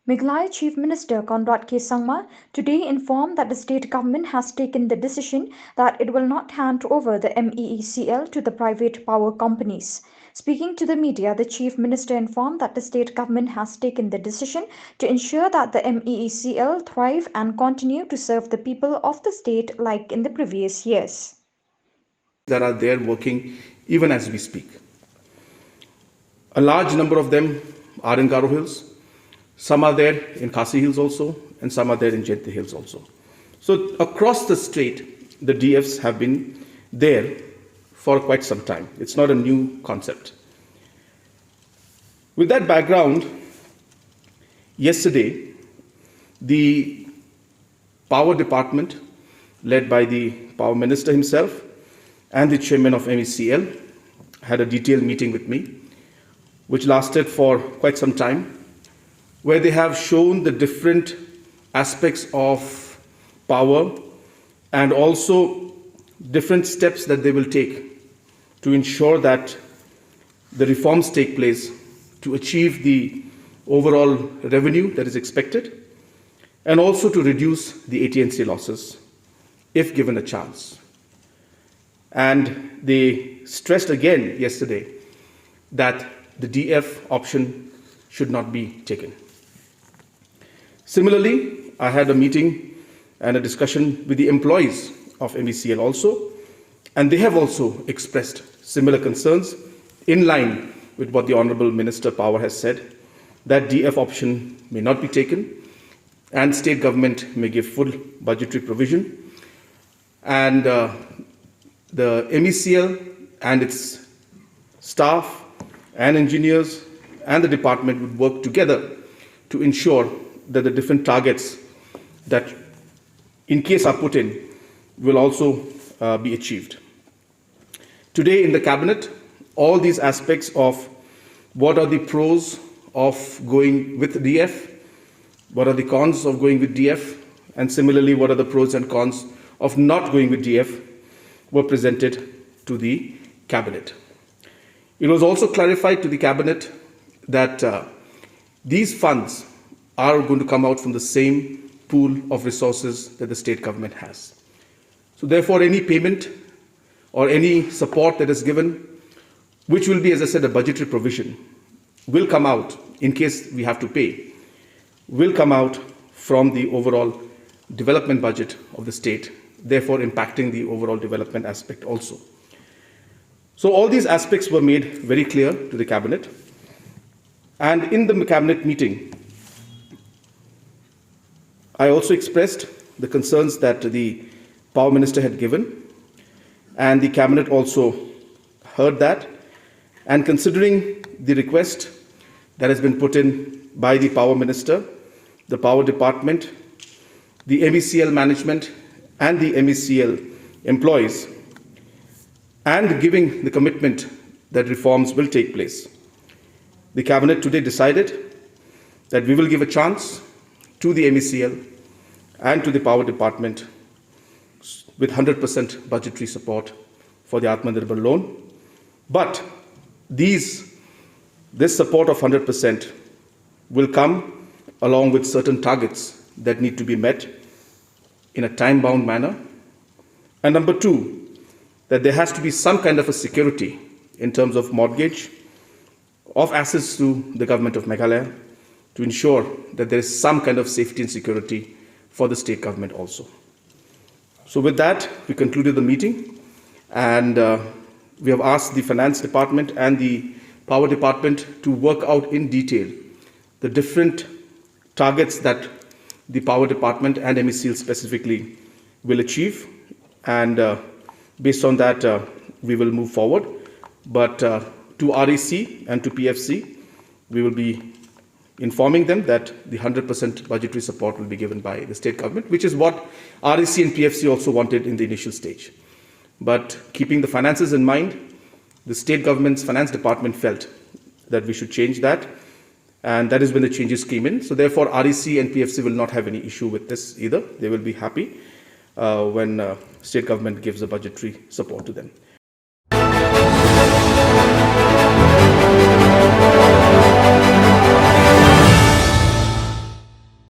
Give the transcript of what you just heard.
Meghalaya Chief Minister Conrad K. Sangma today informed that the state government has taken the decision that it will not hand over the MeECL to the private power companies. Speaking to the media, the Chief Minister informed that the state government has taken the decision to ensure that the MeECL thrive and continue to serve the people of the state like in the previous years. That are there working even as we speak. A large number of them are in Garo Hills. Some are there in Khasi Hills also, and some are there in Jayante Hills also. So across the state, the DFs have been there for quite some time. It's not a new concept. With that background, yesterday, the Power Department, led by the Power Minister himself and the Chairman of MeCL, had a detailed meeting with me, which lasted for quite some time, where they have shown the different aspects of power and also different steps that they will take to ensure that the reforms take place to achieve the overall revenue that is expected and also to reduce the AT&C losses if given a chance. And they stressed again yesterday that the DF option should not be taken. Similarly, I had a meeting and a discussion with the employees of MeCL also, and they have also expressed similar concerns in line with what the Honourable Minister Power has said, that DF option may not be taken and state government may give full budgetary provision, and the MeCL and its staff and engineers and the department would work together to ensure that the different targets that in case are put in will also be achieved. Today in the cabinet, all these aspects of what are the pros of going with DF, what are the cons of going with DF, and similarly what are the pros and cons of not going with DF were presented to the cabinet. It was also clarified to the cabinet that these funds are going to come out from the same pool of resources that the state government has. So therefore, any payment or any support that is given, which will be, as I said, a budgetary provision, will come out, in case we have to pay, will come out from the overall development budget of the state, therefore impacting the overall development aspect also. So all these aspects were made very clear to the cabinet. And in the cabinet meeting, I also expressed the concerns that the Power Minister had given, and the cabinet also heard that. And considering the request that has been put in by the Power Minister, the Power Department, the MeCL management, and the MeCL employees, and giving the commitment that reforms will take place, the cabinet today decided that we will give a chance to the MeCL and to the Power Department with 100% budgetary support for the Atmanirbhar loan. But this support of 100% will come along with certain targets that need to be met in a time-bound manner. And number two, that there has to be some kind of a security in terms of mortgage of assets to the government of Meghalaya to ensure that there is some kind of safety and security for the state government also. So with that, we concluded the meeting, and we have asked the Finance Department and the Power Department to work out in detail the different targets that the Power Department and MeCL specifically will achieve, and based on that, we will move forward. But to REC and to PFC, we will be informing them that the 100% budgetary support will be given by the state government, which is what REC and PFC also wanted in the initial stage. But keeping the finances in mind, the state government's finance department felt that we should change that, and that is when the changes came in. So therefore, REC and PFC will not have any issue with this either. They will be happy when state government gives a budgetary support to them.